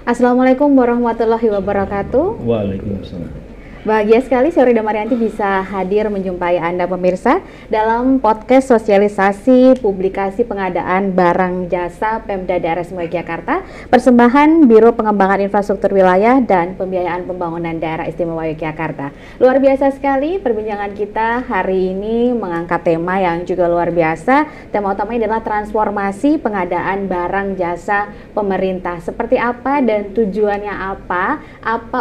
Assalamualaikum warahmatullahi wabarakatuh. Waalaikumsalam. Bahagia sekali sore Damarianti bisa hadir menjumpai Anda pemirsa dalam podcast sosialisasi publikasi pengadaan barang jasa Pemda Daerah Istimewa Yogyakarta, persembahan Biro Pengembangan Infrastruktur Wilayah dan Pembiayaan Pembangunan Daerah Istimewa Yogyakarta. Luar biasa sekali perbincangan kita hari ini mengangkat tema yang juga luar biasa. Tema utamanya adalah transformasi pengadaan barang jasa pemerintah. Seperti apa dan tujuannya apa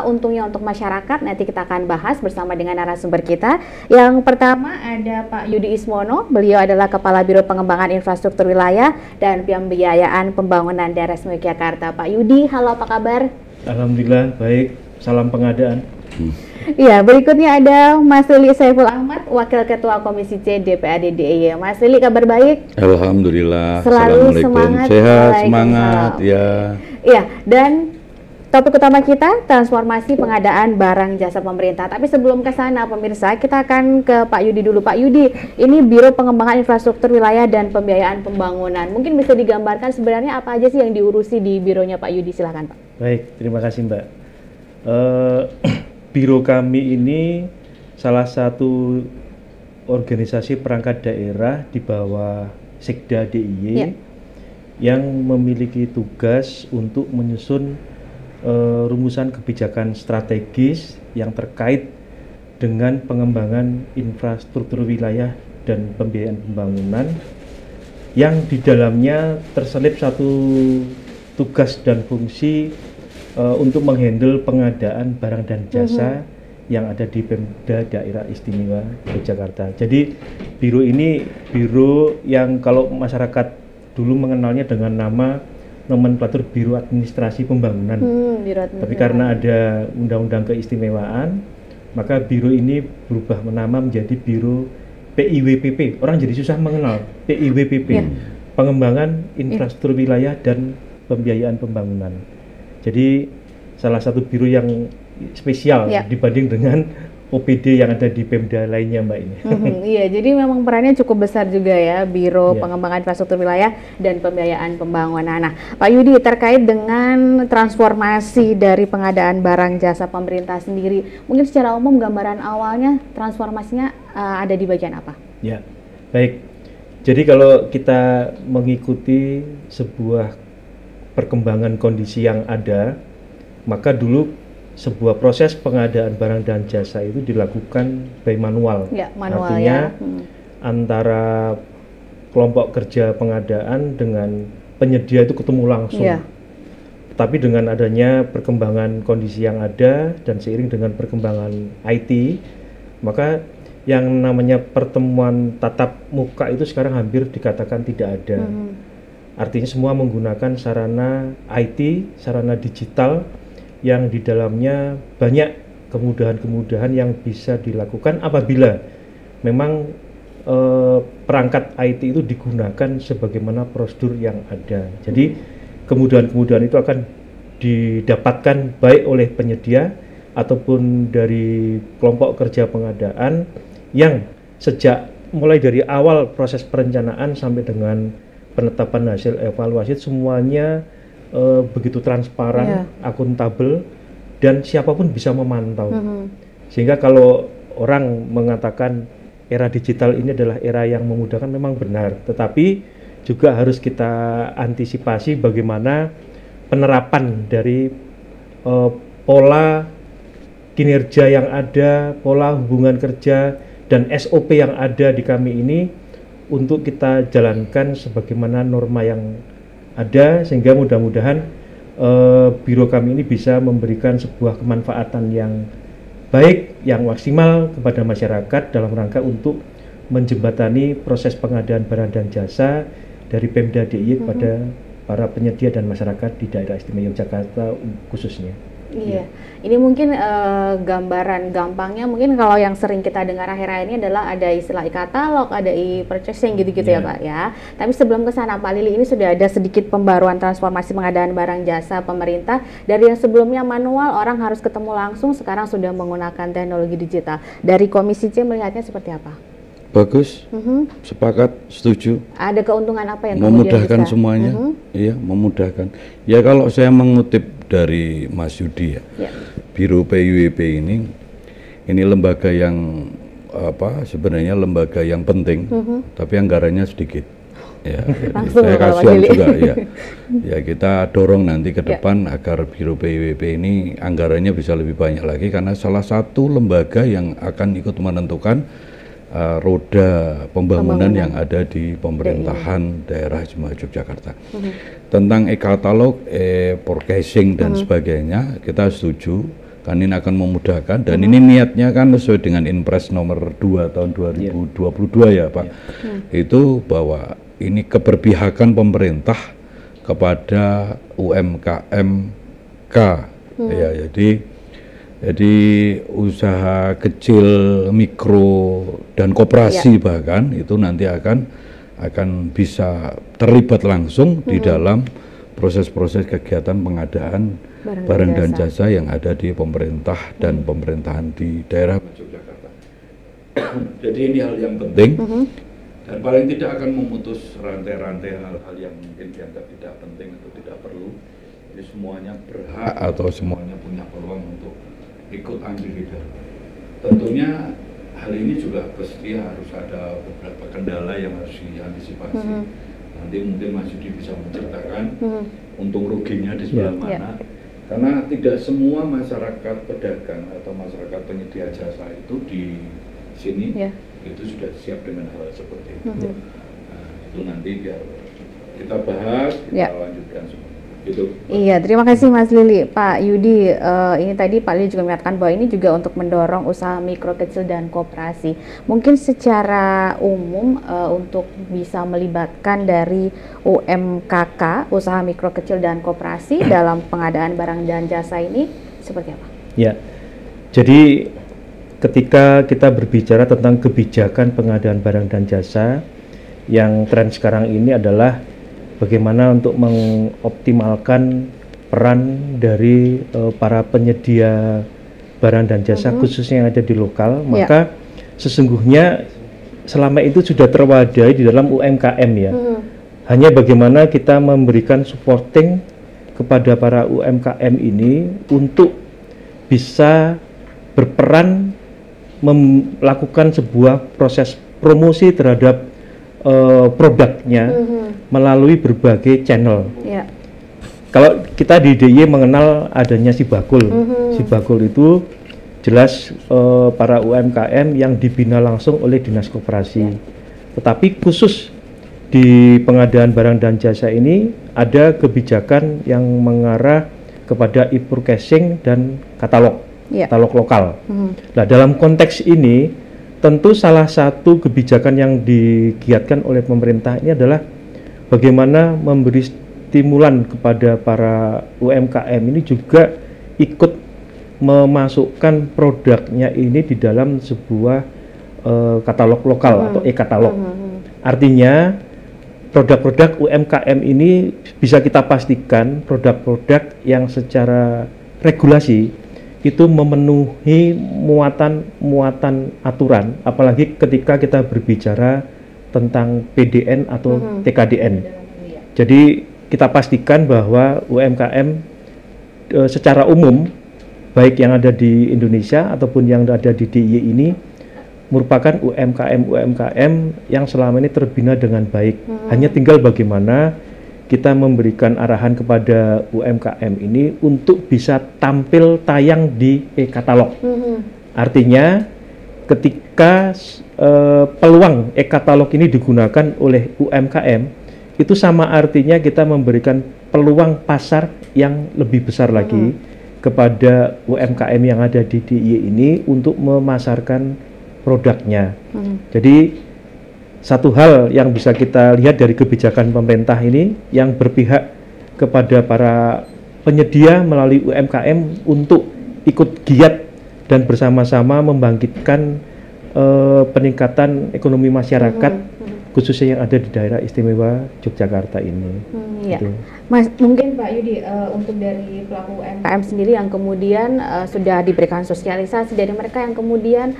untungnya untuk masyarakat, nanti kita akan bahas bersama dengan narasumber kita. Yang pertama ada Pak Yudi Ismono, beliau adalah Kepala Biro Pengembangan Infrastruktur Wilayah dan Pembiayaan Pembangunan Daerah Istimewa Yogyakarta. Pak Yudi, halo, apa kabar? Alhamdulillah baik, salam pengadaan. Iya, berikutnya ada Mas Lili Saiful Ahmad, Wakil Ketua Komisi C DPRD DIY. Mas Lili, kabar baik? Alhamdulillah. Selalu Assalamualaikum. semangat. Sehat, semangat ya. Iya, dan topik utama kita transformasi pengadaan barang jasa pemerintah. Tapi sebelum ke sana pemirsa, kita akan ke Pak Yudi dulu. Pak Yudi, ini Biro Pengembangan Infrastruktur Wilayah dan Pembiayaan Pembangunan. Mungkin bisa digambarkan sebenarnya apa aja sih yang diurusi di bironya Pak Yudi? Silakan Pak. Baik, terima kasih Mbak. Biro kami ini salah satu organisasi perangkat daerah di bawah Sekda DIY Ya. yang memiliki tugas untuk menyusun rumusan kebijakan strategis yang terkait dengan pengembangan infrastruktur wilayah dan pembiayaan pembangunan, yang di dalamnya terselip satu tugas dan fungsi untuk menghandle pengadaan barang dan jasa yang ada di Pemda Daerah Istimewa Yogyakarta. Jadi biro ini biro yang kalau masyarakat dulu mengenalnya dengan nama nomenklatur Biro Administrasi Pembangunan. Tapi karena ada Undang-Undang Keistimewaan, maka biro ini berubah nama menjadi Biro PIWPP. Orang jadi susah mengenal PIWPP, Pengembangan Infrastruktur Wilayah dan Pembiayaan Pembangunan. Jadi salah satu biro yang spesial dibanding dengan OPD yang ada di Pemda lainnya, Mbak ini. Iya, jadi memang perannya cukup besar juga ya, Biro Pengembangan Infrastruktur Wilayah dan Pembiayaan Pembangunan. Nah, Pak Yudi, terkait dengan transformasi dari pengadaan barang jasa pemerintah sendiri, mungkin secara umum gambaran awalnya transformasinya ada di bagian apa? Ya, baik. Jadi kalau kita mengikuti sebuah perkembangan kondisi yang ada, maka dulu sebuah proses pengadaan barang dan jasa itu dilakukan by manual. Artinya antara kelompok kerja pengadaan dengan penyedia itu ketemu langsung. Tapi dengan adanya perkembangan kondisi yang ada dan seiring dengan perkembangan IT, maka yang namanya pertemuan tatap muka itu sekarang hampir dikatakan tidak ada. Artinya semua menggunakan sarana IT, sarana digital, yang di dalamnya banyak kemudahan-kemudahan yang bisa dilakukan apabila memang perangkat IT itu digunakan sebagaimana prosedur yang ada. Jadi kemudahan-kemudahan itu akan didapatkan baik oleh penyedia ataupun dari kelompok kerja pengadaan yang sejak mulai dari awal proses perencanaan sampai dengan penetapan hasil evaluasi semuanya begitu transparan, akuntabel, dan siapapun bisa memantau. Sehingga kalau orang mengatakan era digital ini adalah era yang memudahkan, memang benar. Tetapi juga harus kita antisipasi bagaimana penerapan dari pola kinerja yang ada, pola hubungan kerja, dan SOP yang ada di kami ini untuk kita jalankan sebagaimana norma yang ada, sehingga mudah-mudahan biro kami ini bisa memberikan sebuah kemanfaatan yang baik, yang maksimal kepada masyarakat dalam rangka untuk menjembatani proses pengadaan barang dan jasa dari Pemda DIY kepada para penyedia dan masyarakat di Daerah Istimewa Yogyakarta khususnya. Iya, ini mungkin gambaran gampangnya, mungkin kalau yang sering kita dengar akhir-akhir ini adalah ada istilah e-katalog, ada e-purchasing gitu-gitu ya Pak ya. Tapi sebelum ke sana Pak Lili, ini sudah ada sedikit pembaruan transformasi pengadaan barang jasa pemerintah. Dari yang sebelumnya manual, orang harus ketemu langsung, sekarang sudah menggunakan teknologi digital. Dari Komisi C melihatnya seperti apa? Bagus, sepakat, setuju. Ada keuntungan apa yang memudahkan kemudian bisa? Semuanya, iya memudahkan. Ya kalau saya mengutip dari Mas Yudi ya. Ya. Biro PUIP ini lembaga yang sebenarnya lembaga yang penting, tapi anggarannya sedikit. Ya, jadi saya kasihan juga ya. Ya kita dorong nanti ke depan agar Biro PUIP ini anggarannya bisa lebih banyak lagi, karena salah satu lembaga yang akan ikut menentukan roda pembangunan yang ada di pemerintahan daerah Istimewa Yogyakarta. Tentang e-katalog, e-forecasting dan sebagainya, kita setuju, kan ini akan memudahkan, dan ini niatnya kan sesuai dengan Inpres nomor 2 tahun 2022 ya Pak. Itu bahwa ini keberpihakan pemerintah kepada UMKM-K ya, jadi usaha kecil, mikro dan koperasi bahkan itu nanti akan bisa terlibat langsung di dalam proses-proses kegiatan pengadaan barang dan jasa yang ada di pemerintah dan pemerintahan di daerah Yogyakarta. Jadi ini hal yang penting. Dan paling tidak akan memutus rantai-rantai hal-hal yang mungkin dianggap tidak penting atau tidak perlu. Jadi semuanya berhak atau semuanya punya peluang untuk ikut ambil di dalam. Tentunya hal ini juga pasti harus ada beberapa kendala yang harus diantisipasi. Nanti mungkin Mas Yudi bisa menceritakan untung ruginya di sebelah mana. Karena tidak semua masyarakat pedagang atau masyarakat penyedia jasa itu di sini itu sudah siap dengan hal seperti itu. Nah, itu nanti biar kita bahas, kita lanjutkan semua. Gitu. Iya, terima kasih Mas Lili. Pak Yudi, ini tadi Pak Lili juga mengatakan bahwa ini juga untuk mendorong usaha mikro, kecil, dan koperasi. Mungkin secara umum untuk bisa melibatkan dari UMKK, usaha mikro, kecil, dan koperasi dalam pengadaan barang dan jasa ini seperti apa? Ya, jadi ketika kita berbicara tentang kebijakan pengadaan barang dan jasa, yang tren sekarang ini adalah bagaimana untuk mengoptimalkan peran dari para penyedia barang dan jasa khususnya yang ada di lokal. Maka sesungguhnya selama itu sudah terwadai di dalam UMKM ya. Hanya bagaimana kita memberikan supporting kepada para UMKM ini untuk bisa berperan melakukan sebuah proses promosi terhadap produknya melalui berbagai channel. Kalau kita di DIY mengenal adanya Sibakul. Sibakul itu jelas para UMKM yang dibina langsung oleh Dinas Koperasi. Tetapi khusus di pengadaan barang dan jasa ini ada kebijakan yang mengarah kepada e-forecasting dan katalog lokal. Nah, dalam konteks ini tentu salah satu kebijakan yang digiatkan oleh pemerintah ini adalah bagaimana memberi stimulan kepada para UMKM ini juga ikut memasukkan produknya ini di dalam sebuah katalog lokal atau e-katalog. Artinya produk-produk UMKM ini bisa kita pastikan produk-produk yang secara regulasi itu memenuhi muatan aturan, apalagi ketika kita berbicara tentang PDN atau TKDN. Jadi kita pastikan bahwa UMKM secara umum, baik yang ada di Indonesia ataupun yang ada di DIY ini, merupakan UMKM yang selama ini terbina dengan baik. Hanya tinggal bagaimana kita memberikan arahan kepada UMKM ini untuk bisa tampil tayang di e-katalog. Artinya ketika peluang e-katalog ini digunakan oleh UMKM, itu sama artinya kita memberikan peluang pasar yang lebih besar lagi kepada UMKM yang ada di DIY ini untuk memasarkan produknya. Jadi satu hal yang bisa kita lihat dari kebijakan pemerintah ini yang berpihak kepada para penyedia melalui UMKM untuk ikut giat dan bersama-sama membangkitkan peningkatan ekonomi masyarakat khususnya yang ada di daerah istimewa Yogyakarta ini. Gitu. Mas, mungkin Pak Yudi, untuk dari pelaku UMKM sendiri yang kemudian sudah diberikan sosialisasi dari mereka yang kemudian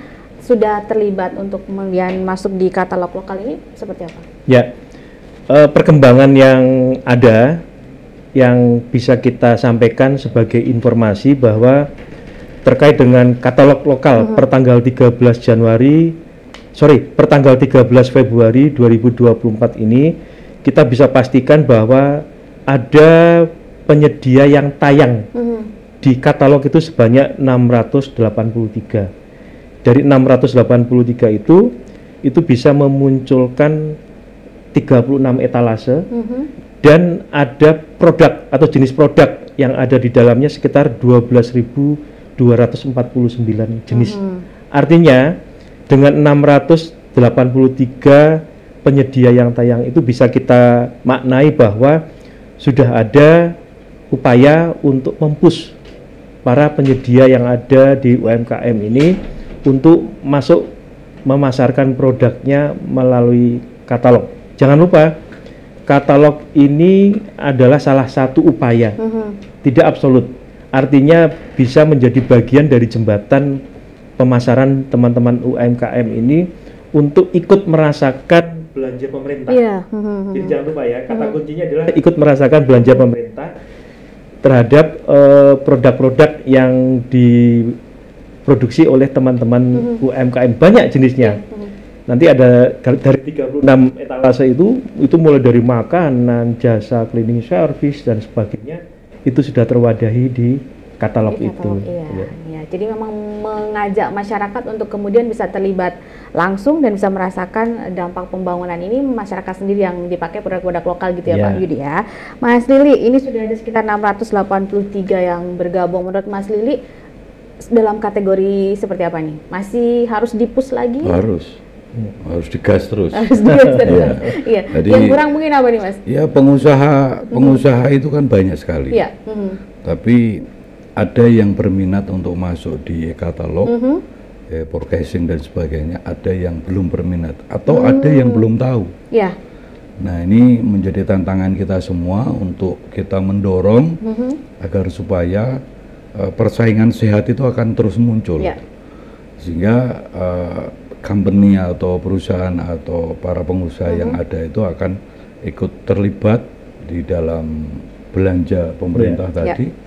sudah terlibat untuk kemudian masuk di katalog lokal ini seperti apa? Ya, perkembangan yang ada yang bisa kita sampaikan sebagai informasi bahwa terkait dengan katalog lokal pertanggal 13 Februari 2024 ini, kita bisa pastikan bahwa ada penyedia yang tayang di katalog itu sebanyak 683. Dari 683 itu bisa memunculkan 36 etalase dan ada produk atau jenis produk yang ada di dalamnya sekitar 12.249 jenis. Artinya dengan 683 penyedia yang tayang itu bisa kita maknai bahwa sudah ada upaya untuk mempush para penyedia yang ada di UMKM ini untuk masuk memasarkan produknya melalui katalog. Jangan lupa, katalog ini adalah salah satu upaya, tidak absolut. Artinya bisa menjadi bagian dari jembatan pemasaran teman-teman UMKM ini untuk ikut merasakan belanja pemerintah. Jadi jangan lupa ya, kata kuncinya adalah ikut merasakan belanja pemerintah terhadap produk-produk yang diproduksi oleh teman-teman UMKM, banyak jenisnya. Nanti ada dari 36 etalase itu mulai dari makanan, jasa cleaning service dan sebagainya, itu sudah terwadahi di katalog itu. Iya. Jadi memang mengajak masyarakat untuk kemudian bisa terlibat langsung dan bisa merasakan dampak pembangunan ini, masyarakat sendiri yang dipakai produk-produk lokal gitu ya, Pak Yudi ya. Mas Lili, ini sudah ada sekitar 683 yang bergabung. Menurut Mas Lili, dalam kategori seperti apa nih? Masih harus di-push lagi? Harus digas terus. Iya. Jadi, yang kurang mungkin apa nih, Mas? Ya, pengusaha itu kan banyak sekali. Iya. Tapi ada yang berminat untuk masuk di katalog, forecasting dan sebagainya. Ada yang belum berminat atau ada yang belum tahu. Iya. Nah, ini menjadi tantangan kita semua untuk kita mendorong agar supaya persaingan sehat itu akan terus muncul. Sehingga company atau perusahaan atau para pengusaha yang ada itu akan ikut terlibat di dalam belanja pemerintah tadi.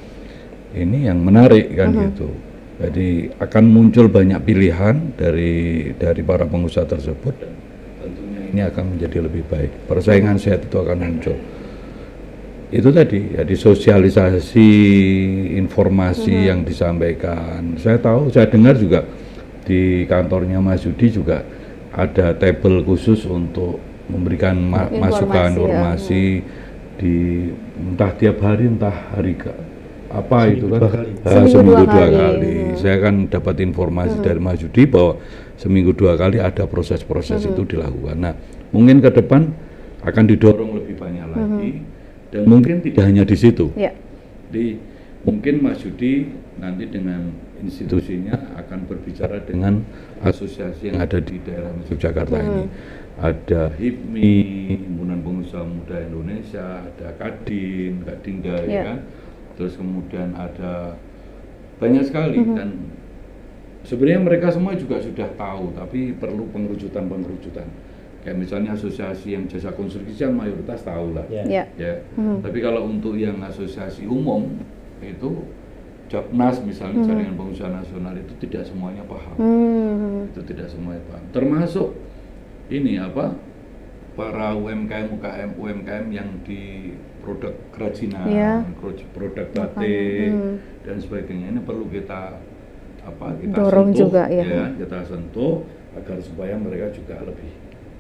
Ini yang menarik kan gitu. Jadi akan muncul banyak pilihan dari para pengusaha tersebut, dan tentunya ini akan menjadi lebih baik. Persaingan sehat itu akan muncul. Itu tadi ya, di sosialisasi informasi yang disampaikan. Saya dengar juga di kantornya Mas Yudi juga ada table khusus untuk memberikan masukan informasi di entah tiap hari entah hari seminggu dua kali. Saya kan dapat informasi dari Mas Yudi bahwa seminggu 2 kali ada proses-proses itu dilakukan. Nah, mungkin ke depan akan didorong lebih banyak lagi, dan mungkin tidak hanya di situ. Jadi mungkin Mas Yudi nanti dengan institusinya akan berbicara dengan asosiasi yang ada di daerah Yogyakarta ini. Ada HIPMI, Himpunan Pengusaha Muda Indonesia, ada Kadinda, ya kan? Terus kemudian ada banyak sekali, dan sebenarnya mereka semua juga sudah tahu, tapi perlu pengerucutan. Kayak misalnya asosiasi yang jasa konstruksi yang mayoritas tahu lah, Tapi kalau untuk yang asosiasi umum itu Japnas misalnya, Jaringan Pengusaha Nasional, itu tidak semuanya paham. Itu tidak semuanya paham. Termasuk ini para UMKM yang di produk kerajinan, produk batik dan sebagainya, ini perlu kita dorong sentuh, juga kita sentuh agar supaya mereka juga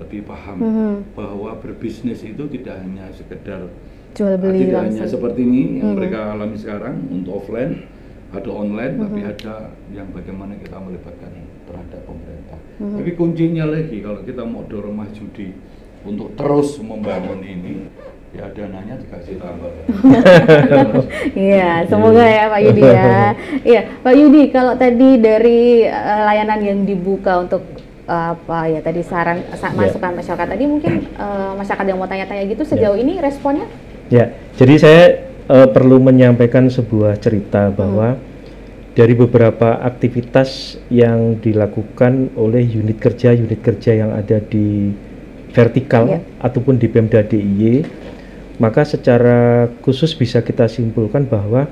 lebih paham bahwa berbisnis itu tidak hanya sekedar jual beli, tidak hanya seperti ini yang mereka alami sekarang untuk offline, ada online, tapi ada yang bagaimana kita melibatkan terhadap pemerintah. Tapi kuncinya lagi, kalau kita mau dorong Mas Yudi untuk terus membangun ini, ya dananya dikasih tambah. Iya, semoga ya Pak Yudi ya. Iya, Pak Yudi, kalau tadi dari layanan yang dibuka untuk tadi saran masukan masyarakat tadi, mungkin masyarakat yang mau tanya-tanya gitu sejauh ini responnya? Ya, jadi saya perlu menyampaikan sebuah cerita bahwa dari beberapa aktivitas yang dilakukan oleh unit kerja yang ada di vertikal ataupun di Pemda DIY maka secara khusus bisa kita simpulkan bahwa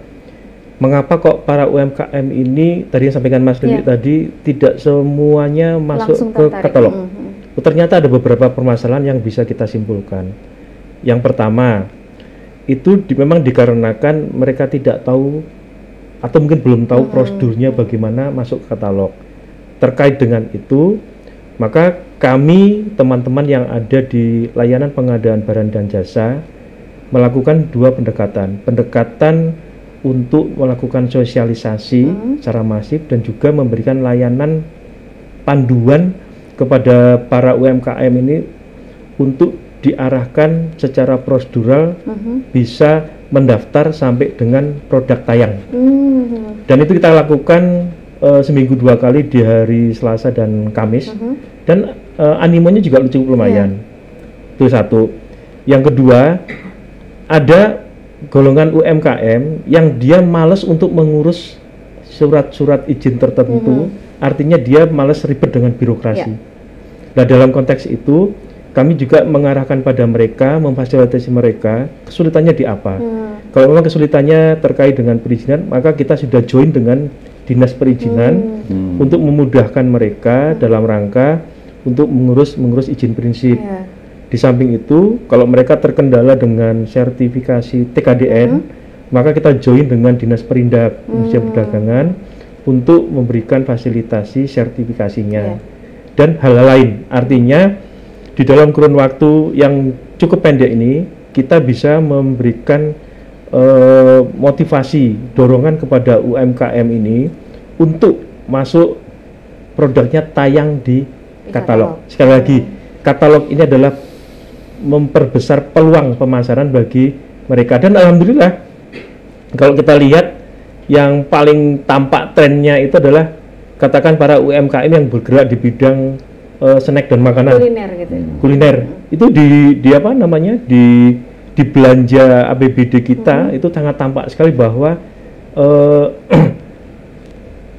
mengapa kok para UMKM ini tadi yang sampaikan Mas Lili tadi tidak semuanya masuk langsung ke tertarik. katalog. Ternyata ada beberapa permasalahan yang bisa kita simpulkan. Yang pertama, itu memang dikarenakan mereka tidak tahu atau mungkin belum tahu prosedurnya bagaimana masuk ke katalog. Terkait dengan itu, maka kami teman-teman yang ada di layanan pengadaan barang dan jasa melakukan dua pendekatan. Pendekatan untuk melakukan sosialisasi secara masif dan juga memberikan layanan panduan kepada para UMKM ini untuk diarahkan secara prosedural bisa mendaftar sampai dengan produk tayang. Dan itu kita lakukan seminggu 2 kali di hari Selasa dan Kamis. Dan animonya juga cukup lumayan. Itu satu. Yang kedua, ada golongan UMKM yang dia malas untuk mengurus surat-surat izin tertentu. Artinya dia malas ribet dengan birokrasi. Nah, dalam konteks itu kami juga mengarahkan pada mereka, memfasilitasi mereka kesulitannya di apa. Kalau memang kesulitannya terkait dengan perizinan, maka kita sudah join dengan dinas perizinan untuk memudahkan mereka dalam rangka untuk mengurus izin prinsip. Di samping itu, kalau mereka terkendala dengan sertifikasi TKDN, maka kita join dengan dinas perindak Industri Perdagangan untuk memberikan fasilitasi sertifikasinya dan hal-hal lain. Artinya di dalam kurun waktu yang cukup pendek ini kita bisa memberikan motivasi, dorongan kepada UMKM ini untuk masuk produknya tayang di katalog. Sekali lagi, katalog ini adalah memperbesar peluang pemasaran bagi mereka. Dan alhamdulillah kalau kita lihat yang paling tampak trennya itu adalah katakan para UMKM yang bergerak di bidang snack dan makanan kuliner gitu. Kuliner itu di apa namanya di belanja APBD kita itu sangat tampak sekali bahwa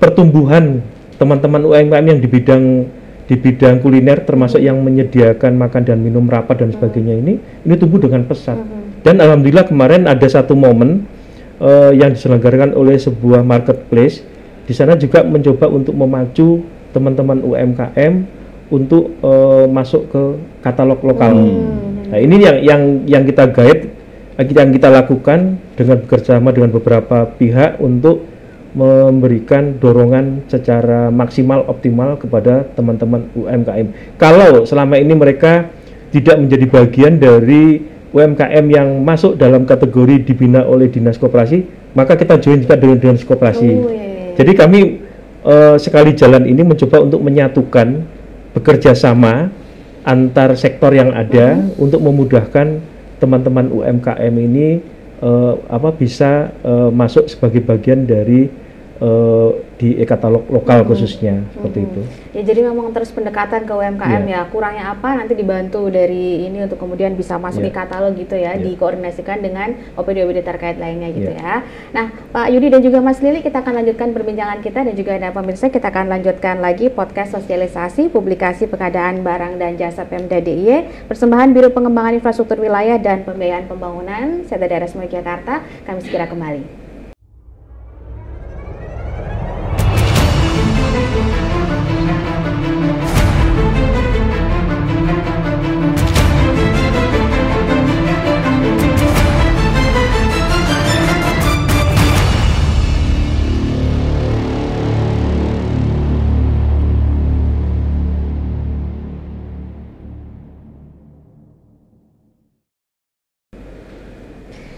pertumbuhan teman-teman UMKM yang di bidang kuliner termasuk yang menyediakan makan dan minum rapat dan sebagainya ini tumbuh dengan pesat. Dan alhamdulillah kemarin ada satu momen yang diselenggarakan oleh sebuah marketplace. Di sana juga mencoba untuk memacu teman-teman UMKM untuk masuk ke katalog lokal. Nah, ini yang kita guide, yang kita lakukan dengan bekerjasama dengan beberapa pihak untuk memberikan dorongan secara maksimal optimal kepada teman-teman UMKM. Kalau selama ini mereka tidak menjadi bagian dari UMKM yang masuk dalam kategori dibina oleh dinas koperasi, maka kita join juga dengan dinas koperasi. Jadi kami sekali jalan ini mencoba untuk menyatukan bekerja sama antar sektor yang ada untuk memudahkan teman-teman UMKM ini bisa masuk sebagai bagian dari di e-katalog lokal khususnya seperti itu. Ya, jadi memang terus pendekatan ke UMKM ya. Kurangnya apa nanti dibantu dari ini untuk kemudian bisa masuk di katalog gitu ya, dikoordinasikan dengan OPD-OPD terkait lainnya gitu ya. Nah, Pak Yudi dan juga Mas Lili, kita akan lanjutkan perbincangan kita dan juga ada pemirsa, kita akan lanjutkan lagi podcast sosialisasi publikasi pengadaan barang dan jasa Pemda DIY persembahan Biro Pengembangan Infrastruktur Wilayah dan Pembiayaan Pembangunan Setda Daerah Istimewa Yogyakarta. Kami segera kembali.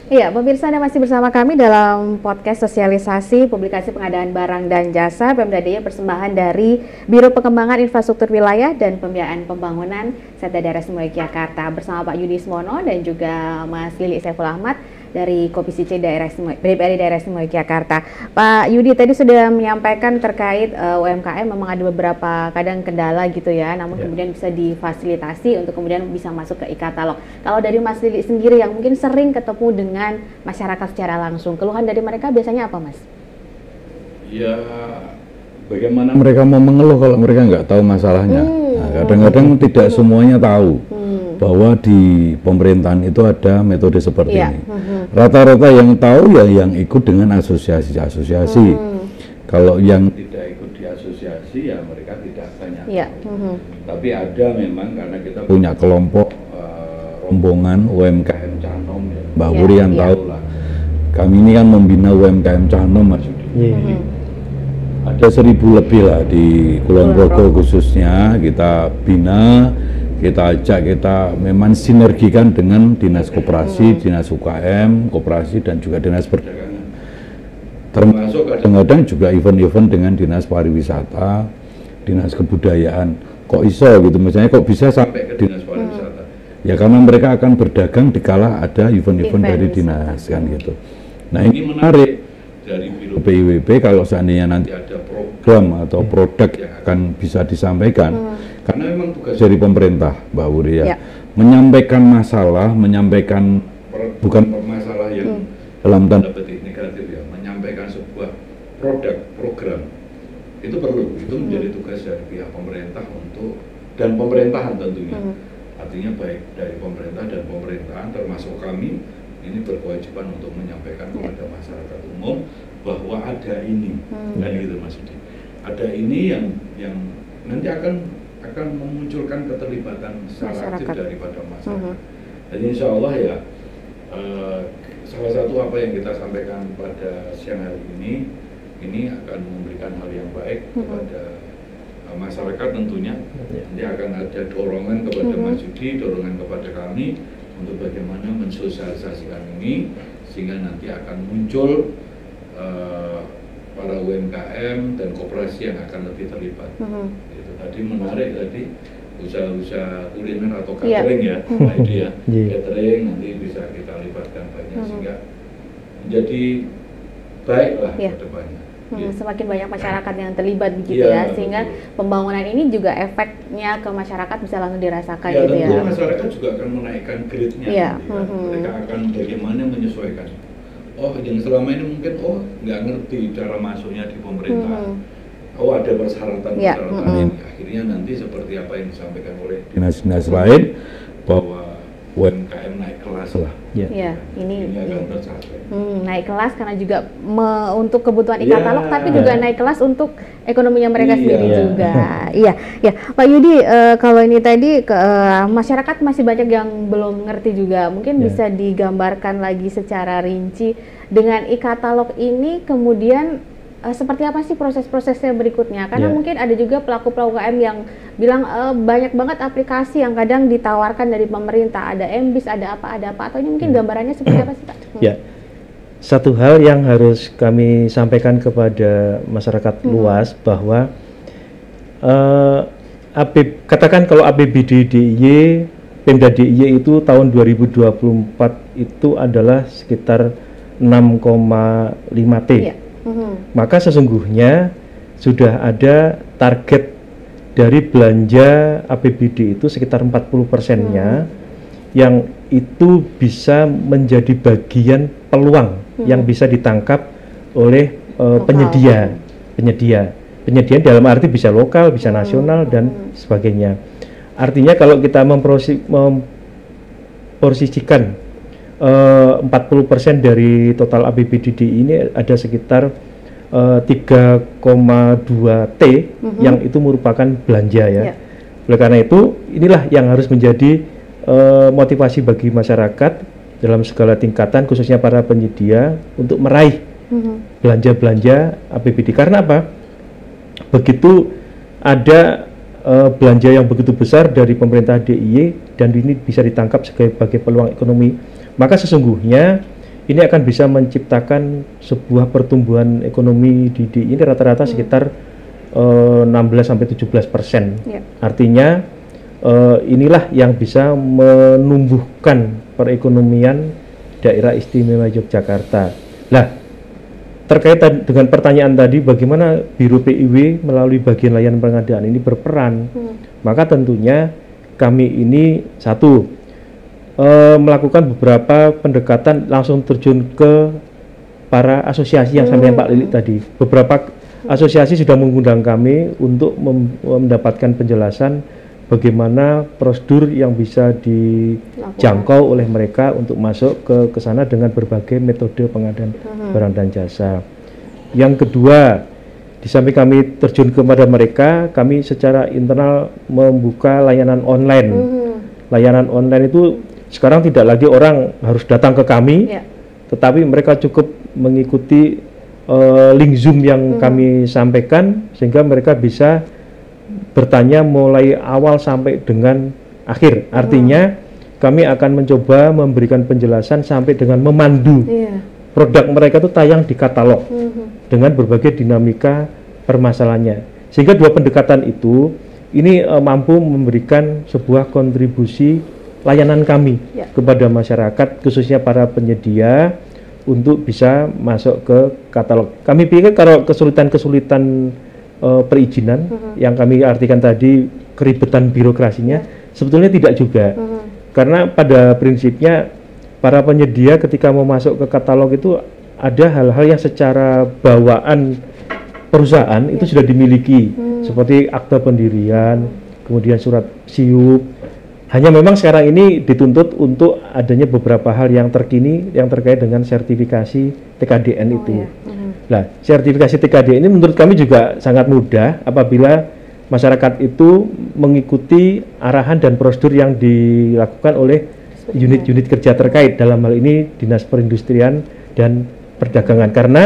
Iya, pemirsa, Anda masih bersama kami dalam podcast sosialisasi publikasi pengadaan barang dan jasa Pemda DIY persembahan dari Biro Pengembangan Infrastruktur Wilayah dan Pembiayaan Pembangunan Setda Daerah Istimewa Yogyakarta bersama Pak Yudi Ismono dan juga Mas Lili Saiful Ahmad dari Komisi C DPRD Daerah Istimewa Yogyakarta. Pak Yudi tadi sudah menyampaikan terkait UMKM memang ada beberapa kadang kendala gitu ya, namun kemudian bisa difasilitasi untuk kemudian bisa masuk ke e-katalog. Kalau dari Mas Lili sendiri yang mungkin sering ketemu dengan masyarakat secara langsung, keluhan dari mereka biasanya apa, Mas? Ya, bagaimana mereka mau mengeluh kalau mereka nggak tahu masalahnya. Nah, kadang-kadang tidak semuanya tahu. bahwa di pemerintahan itu ada metode seperti ini. Rata-rata yang tahu ya yang ikut dengan asosiasi-asosiasi. Kalau yang tidak ikut di asosiasi ya mereka tidak banyak. Tapi ada memang karena kita punya kelompok rombongan UMKM Canom, Mbak Wuri yang tahu lah. Kami ini kan membina UMKM Canom, Mas. Ada 1.000 lebih lah di Kulon Progo khususnya kita bina, kita ajak, kita memang sinergikan dengan dinas koperasi, dinas UKM, koperasi dan juga dinas perdagangan. Termasuk kadang-kadang juga event-event dengan dinas pariwisata, dinas kebudayaan. Kok iso gitu, misalnya kok bisa sampai ke dinas pariwisata? Ya karena mereka akan berdagang dikala ada event-event dari dinas kan gitu. Nah ini menarik dari Biro PIWB kalau seandainya nanti ada program atau produk yang akan bisa disampaikan. Karena memang tugas dari pemerintah, Mbak Wuri ya, menyampaikan masalah, menyampaikan bukan masalah yang dalam tanda petik negatif ya, menyampaikan sebuah produk, program itu perlu, itu menjadi tugas dari pihak pemerintah untuk dan pemerintahan tentunya. Artinya baik dari pemerintah dan pemerintahan termasuk kami ini berkewajiban untuk menyampaikan kepada masyarakat umum bahwa ada ini, dan gitu Mas Yudi. Ada ini yang nanti akan memunculkan keterlibatan secara aktif daripada masyarakat. Jadi insya Allah ya salah satu apa yang kita sampaikan pada siang hari ini akan memberikan hal yang baik kepada masyarakat tentunya. Nanti akan ada dorongan kepada Mas Yudi, dorongan kepada kami untuk bagaimana mensosialisasikan ini sehingga nanti akan muncul para UMKM dan koperasi yang akan lebih terlibat. Itu tadi menarik tadi usaha-usaha kuliner atau catering ya, nah itu ya catering nanti bisa kita libatkan banyak sehingga menjadi baiklah ke depannya. Semakin banyak masyarakat yang terlibat begitu ya, sehingga pembangunan ini juga efeknya ke masyarakat bisa langsung dirasakan gitu ya. Tentu masyarakat juga akan menaikkan grade-nya, mereka akan bagaimana menyesuaikan. Oh yang selama ini mungkin nggak ngerti cara masuknya di pemerintahan. Ada persyaratan-persyaratan ini. Akhirnya nanti seperti apa yang disampaikan oleh dinas-dinas lain bahwa UMKM naik kelas lah. Ini akan tercapai. Naik kelas karena juga untuk kebutuhan e-katalog, tapi juga naik kelas untuk ekonominya mereka sendiri juga. Pak Yudi, kalau ini tadi masyarakat masih banyak yang belum ngerti juga. Mungkin bisa digambarkan lagi secara rinci dengan e-katalog ini kemudian seperti apa sih proses-prosesnya berikutnya? Karena mungkin ada juga pelaku-pelaku UKM yang bilang banyak banget aplikasi yang kadang ditawarkan dari pemerintah, ada MBIS, ada apa, atau ini mungkin gambarannya seperti apa sih Pak? Satu hal yang harus kami sampaikan kepada masyarakat luas bahwa katakan kalau APBD DIY, Pemda DIY itu tahun 2024 itu adalah sekitar 6,5 T. Maka sesungguhnya sudah ada target dari belanja APBD itu sekitar 40%-nya yang itu bisa menjadi bagian peluang yang bisa ditangkap oleh penyedia dalam arti bisa lokal, bisa nasional dan sebagainya. Artinya kalau kita memposisikan 40% dari total APBD ini ada sekitar 3,2 T yang itu merupakan belanja ya. Oleh karena itu inilah yang harus menjadi motivasi bagi masyarakat dalam segala tingkatan khususnya para penyedia untuk meraih belanja-belanja APBD. Karena apa? Begitu ada belanja yang begitu besar dari pemerintah DIY dan ini bisa ditangkap sebagai peluang ekonomi, maka sesungguhnya ini akan bisa menciptakan sebuah pertumbuhan ekonomi di DIY ini rata-rata sekitar 16-17%. Artinya inilah yang bisa menumbuhkan perekonomian daerah istimewa Yogyakarta. Nah, terkait dengan pertanyaan tadi, bagaimana Biro PIW melalui bagian layanan pengadaan ini berperan? Maka tentunya kami ini melakukan beberapa pendekatan langsung terjun ke para asosiasi yang sampaikan Pak Lilik tadi. Beberapa asosiasi sudah mengundang kami untuk mendapatkan penjelasan bagaimana prosedur yang bisa dijangkau oleh mereka untuk masuk ke sana dengan berbagai metode pengadaan barang dan jasa. Yang kedua, di samping kami terjun kepada mereka, kami secara internal membuka layanan online. Layanan online itu sekarang tidak lagi orang harus datang ke kami, tetapi mereka cukup mengikuti link Zoom yang kami sampaikan, sehingga mereka bisa bertanya mulai awal sampai dengan akhir. Artinya kami akan mencoba memberikan penjelasan sampai dengan memandu produk mereka itu tayang di katalog dengan berbagai dinamika permasalahannya. Sehingga dua pendekatan itu ini mampu memberikan sebuah kontribusi layanan kami kepada masyarakat, khususnya para penyedia, untuk bisa masuk ke katalog. Kami pikir kalau kesulitan-kesulitan perizinan yang kami artikan tadi, keribetan birokrasinya, sebetulnya tidak juga. Karena pada prinsipnya para penyedia ketika mau masuk ke katalog itu ada hal-hal yang secara bawaan perusahaan itu sudah dimiliki, seperti akta pendirian, kemudian surat siup. Hanya memang sekarang ini dituntut untuk adanya beberapa hal yang terkini yang terkait dengan sertifikasi TKDN itu. Nah, sertifikasi TKDN ini menurut kami juga sangat mudah apabila masyarakat itu mengikuti arahan dan prosedur yang dilakukan oleh unit-unit kerja terkait, dalam hal ini Dinas Perindustrian dan Perdagangan. Karena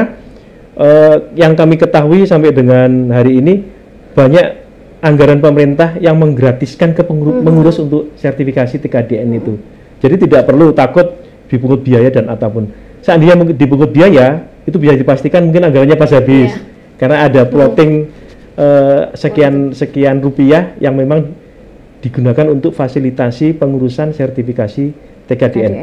yang kami ketahui sampai dengan hari ini banyak anggaran pemerintah yang menggratiskan ke pengurus untuk sertifikasi TKDN itu. Jadi tidak perlu takut dipungut biaya dan apapun. Seandainya dipungut biaya, itu bisa dipastikan mungkin anggarannya pas habis. Karena ada plotting sekian rupiah yang memang digunakan untuk fasilitasi pengurusan sertifikasi TKDN.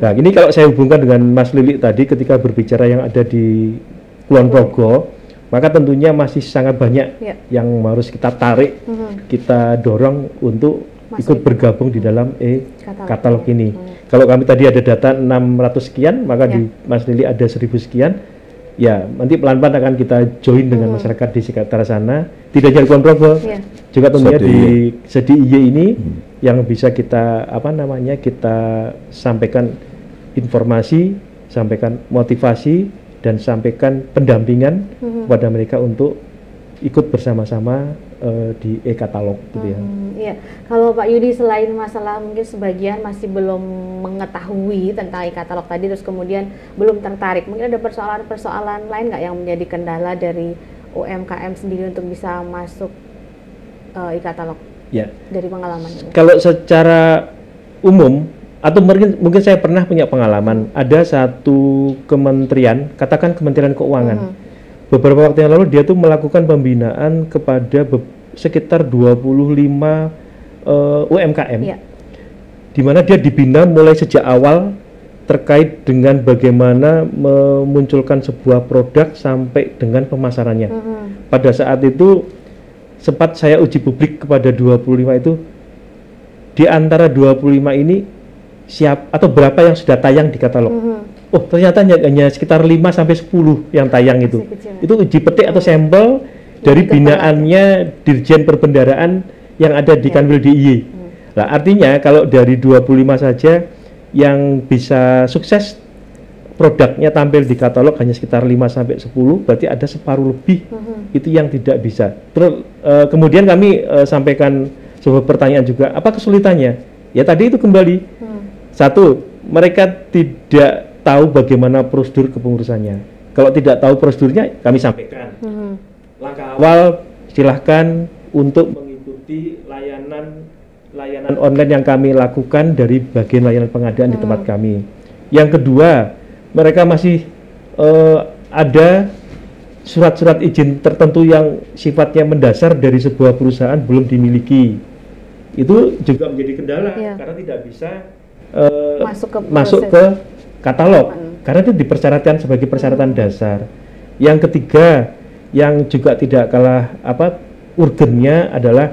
Nah, ini kalau saya hubungkan dengan Mas Lilik tadi ketika berbicara yang ada di Kulon Progo, maka tentunya masih sangat banyak yang harus kita tarik, kita dorong untuk ikut bergabung di dalam katalog ini. Kalau kami tadi ada data 600 sekian, maka di Mas Lili ada 1000 sekian. Ya, nanti pelan-pelan akan kita join dengan masyarakat di sekitar sana. Tidak hanya di Kulon Progo, juga tentunya di SEDIY ini yang bisa kita kita sampaikan informasi, sampaikan motivasi, dan sampaikan pendampingan kepada mereka untuk ikut bersama-sama di e-katalog gitu ya. Iya, kalau Pak Yudi selain masalah mungkin sebagian masih belum mengetahui tentang e-katalog tadi, terus kemudian belum tertarik, mungkin ada persoalan-persoalan lain nggak yang menjadi kendala dari UMKM sendiri untuk bisa masuk e-katalog? Ya. Dari pengalaman ini. Kalau secara umum atau mungkin saya pernah punya pengalaman, ada satu kementerian, katakan Kementerian Keuangan. Beberapa waktu yang lalu dia tuh melakukan pembinaan kepada sekitar 25 UMKM, di mana dia dibina mulai sejak awal terkait dengan bagaimana memunculkan sebuah produk sampai dengan pemasarannya. Pada saat itu sempat saya uji publik kepada 25 itu, di antara 25 ini atau berapa yang sudah tayang di katalog. Oh, ternyata hanya sekitar 5 sampai 10 yang tayang itu. Itu uji petik atau sampel dari binaannya Dirjen Perbendaraan yang ada di Kanwil DIY. Nah, artinya kalau dari 25 saja yang bisa sukses produknya tampil di katalog hanya sekitar 5 sampai 10, berarti ada separuh lebih itu yang tidak bisa. Terus kemudian kami sampaikan sebuah pertanyaan juga, apa kesulitannya? Ya tadi itu kembali. Satu, mereka tidak tahu bagaimana prosedur kepengurusannya. Kalau tidak tahu prosedurnya, kami sampaikan. Langkah awal, silahkan untuk mengikuti layanan online yang kami lakukan dari bagian layanan pengadaan di tempat kami. Yang kedua, mereka masih ada surat-surat izin tertentu yang sifatnya mendasar dari sebuah perusahaan belum dimiliki. Itu juga menjadi kendala karena tidak bisa masuk ke katalog, karena itu dipersyaratkan sebagai persyaratan dasar. Yang ketiga, yang juga tidak kalah urgennya adalah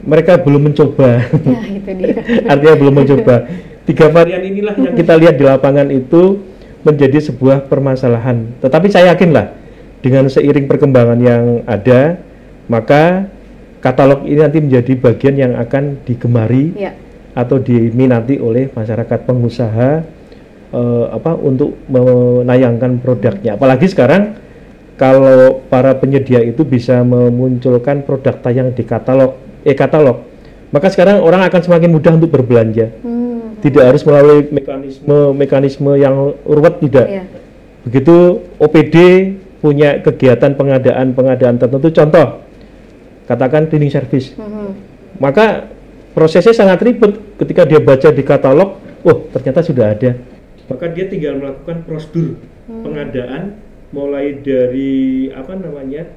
mereka belum mencoba. Ya, itu dia. Artinya belum mencoba. 3 varian inilah yang kita lihat di lapangan itu menjadi sebuah permasalahan. Tetapi saya yakinlah dengan seiring perkembangan yang ada, maka katalog ini nanti menjadi bagian yang akan digemari atau diminati oleh masyarakat pengusaha untuk menayangkan produknya. Apalagi sekarang kalau para penyedia itu bisa memunculkan produk tayang di katalog, maka sekarang orang akan semakin mudah untuk berbelanja. Tidak harus melalui mekanisme yang ruwet, tidak. Begitu OPD punya kegiatan pengadaan tertentu, contoh katakan cleaning service, maka prosesnya sangat ribet. Ketika dia baca di katalog, oh ternyata sudah ada, maka dia tinggal melakukan prosedur pengadaan, mulai dari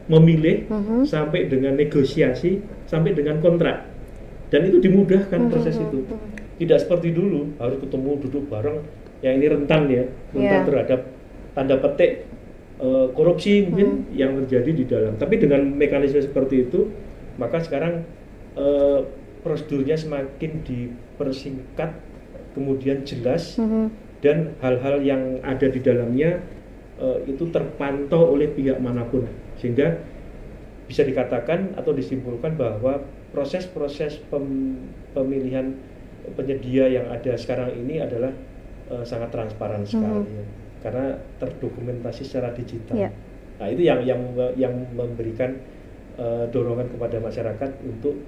memilih sampai dengan negosiasi sampai dengan kontrak, dan itu dimudahkan proses itu. Tidak seperti dulu harus ketemu duduk bareng, yang ini rentan terhadap tanda petik korupsi mungkin yang terjadi di dalam. Tapi dengan mekanisme seperti itu, maka sekarang prosedurnya semakin dipersingkat, kemudian jelas, dan hal-hal yang ada di dalamnya itu terpantau oleh pihak manapun, sehingga bisa dikatakan atau disimpulkan bahwa proses-proses pemilihan penyedia yang ada sekarang ini adalah sangat transparan sekali, karena terdokumentasi secara digital. Nah itu yang memberikan dorongan kepada masyarakat untuk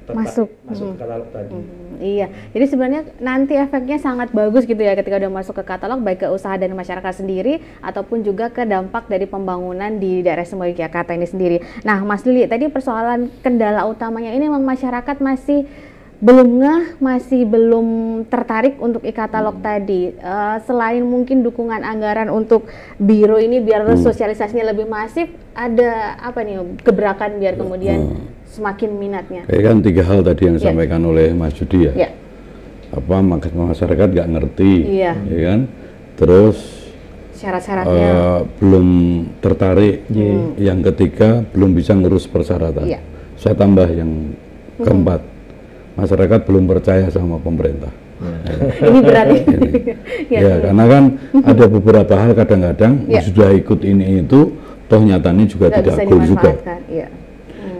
masuk ke katalog tadi. Iya, jadi sebenarnya nanti efeknya sangat bagus gitu ya ketika udah masuk ke katalog, baik ke usaha dan masyarakat sendiri ataupun juga ke dampak dari pembangunan di daerah Istimewa Yogyakarta ini sendiri. Nah, Mas Lili, tadi persoalan kendala utamanya ini memang masyarakat masih belum masih belum tertarik untuk e-katalog tadi. Selain mungkin dukungan anggaran untuk biro ini biar sosialisasinya lebih masif, ada apa nih gebrakan biar kemudian semakin minatnya? Kayak kan 3 hal tadi yang disampaikan oleh Mas Judi ya. Masyarakat nggak ngerti, ya kan? Terus syarat-syaratnya belum tertarik. Yang ketiga belum bisa ngurus persyaratan. Saya tambah yang keempat, masyarakat belum percaya sama pemerintah. Ini berarti. Karena kan ada beberapa hal kadang-kadang sudah ikut ini itu, toh nyatanya juga tidak cool juga.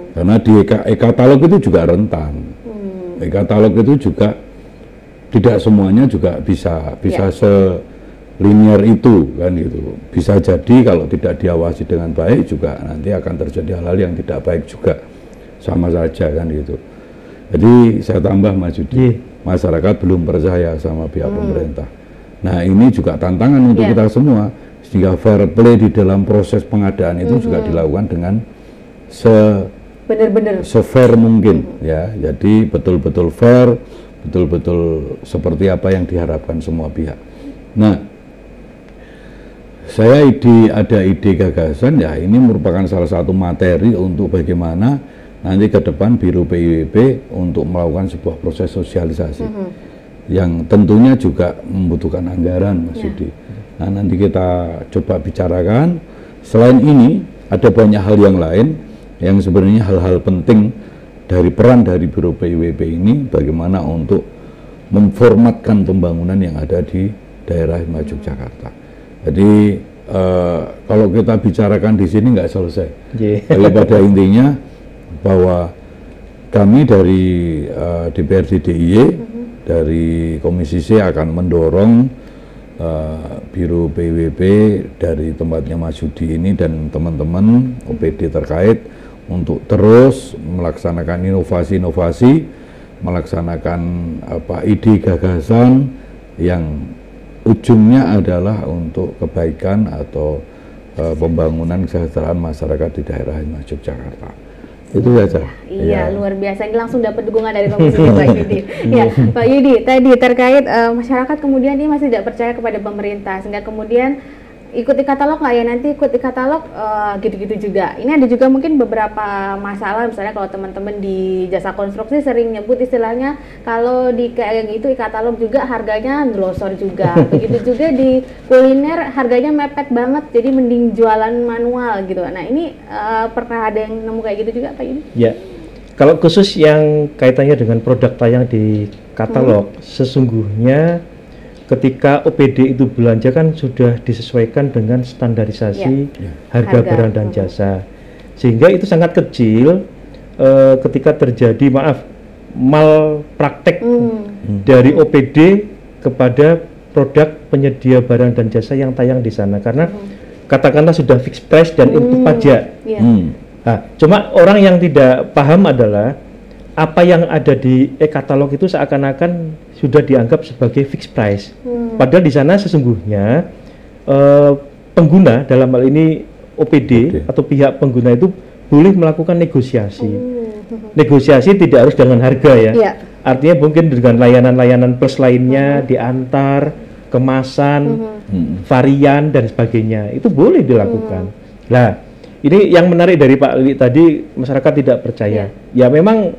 Karena di e-katalog itu juga rentan. E-katalog itu juga tidak semuanya juga bisa selinier itu kan gitu. Bisa jadi kalau tidak diawasi dengan baik juga nanti akan terjadi hal-hal yang tidak baik juga, sama saja kan gitu. Jadi saya tambah Mas Judi, masyarakat belum percaya sama pihak pemerintah. Nah ini juga tantangan untuk kita semua, sehingga fair play di dalam proses pengadaan itu juga dilakukan dengan se-fair mungkin ya. Jadi betul-betul fair, betul-betul seperti apa yang diharapkan semua pihak. Nah, saya ada ide gagasan ya, ini merupakan salah satu materi untuk bagaimana nanti ke depan Biro PIWP untuk melakukan sebuah proses sosialisasi yang tentunya juga membutuhkan anggaran, Mas Yudi. Nah, nanti kita coba bicarakan. Selain ini ada banyak hal yang lain yang sebenarnya hal-hal penting dari peran dari Biro PIWP ini, bagaimana untuk memformatkan pembangunan yang ada di daerah Istimewa Yogyakarta. Jadi kalau kita bicarakan di sini nggak selesai. Tapi pada intinya bahwa kami dari DPRD DIY dari Komisi C akan mendorong Biro PIWP dari tempatnya Mas Yudi ini dan teman-teman OPD terkait untuk terus melaksanakan inovasi-inovasi, melaksanakan ide gagasan yang ujungnya adalah untuk kebaikan atau pembangunan kesejahteraan masyarakat di daerah Istimewa Yogyakarta. Itu saja. Iya, luar biasa. Ini langsung dapat dukungan dari Komisi Pak Yudi. Ya, Pak Yudi, tadi terkait masyarakat kemudian ini masih tidak percaya kepada pemerintah, sehingga kemudian ikut e-katalog nggak ya, nanti ikut e-katalog gitu-gitu juga. Ini ada juga mungkin beberapa masalah, misalnya kalau teman-teman di jasa konstruksi sering nyebut istilahnya kalau di kayak gitu e-katalog juga harganya ngelosor juga. Begitu juga di kuliner harganya mepet banget, jadi mending jualan manual gitu. Nah ini pernah ada yang nemu kayak gitu juga Pak Yudi? Ya, kalau khusus yang kaitannya dengan produk tayang di katalog, sesungguhnya ketika OPD itu belanja kan sudah disesuaikan dengan standarisasi harga barang dan jasa, sehingga itu sangat kecil ketika terjadi malpraktek dari OPD kepada produk penyedia barang dan jasa yang tayang di sana, karena katakanlah sudah fixed price dan itu pajak. Nah, cuma orang yang tidak paham adalah apa yang ada di e-katalog itu seakan-akan sudah dianggap sebagai fixed price. Padahal di sana sesungguhnya pengguna, dalam hal ini OPD atau pihak pengguna itu boleh melakukan negosiasi. Negosiasi tidak harus dengan harga ya. Artinya mungkin dengan layanan-layanan plus lainnya, diantar, kemasan, varian dan sebagainya, itu boleh dilakukan. Nah, ini yang menarik dari Pak Lili tadi, masyarakat tidak percaya. Ya memang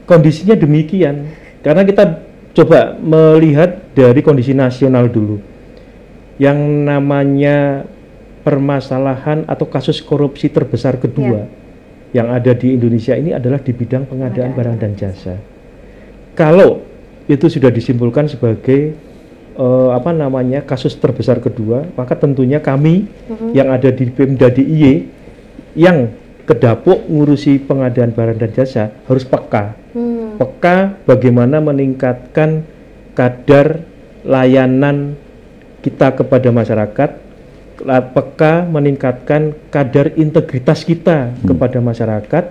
kondisinya demikian, karena kita coba melihat dari kondisi nasional dulu. Yang namanya permasalahan atau kasus korupsi terbesar kedua yang ada di Indonesia ini adalah di bidang pengadaan barang dan jasa. Kalau itu sudah disimpulkan sebagai kasus terbesar kedua, maka tentunya kami yang ada di Pemda DIY yang kedapuk ngurusi pengadaan barang dan jasa harus peka. Peka bagaimana meningkatkan kadar layanan kita kepada masyarakat, peka meningkatkan kadar integritas kita kepada masyarakat,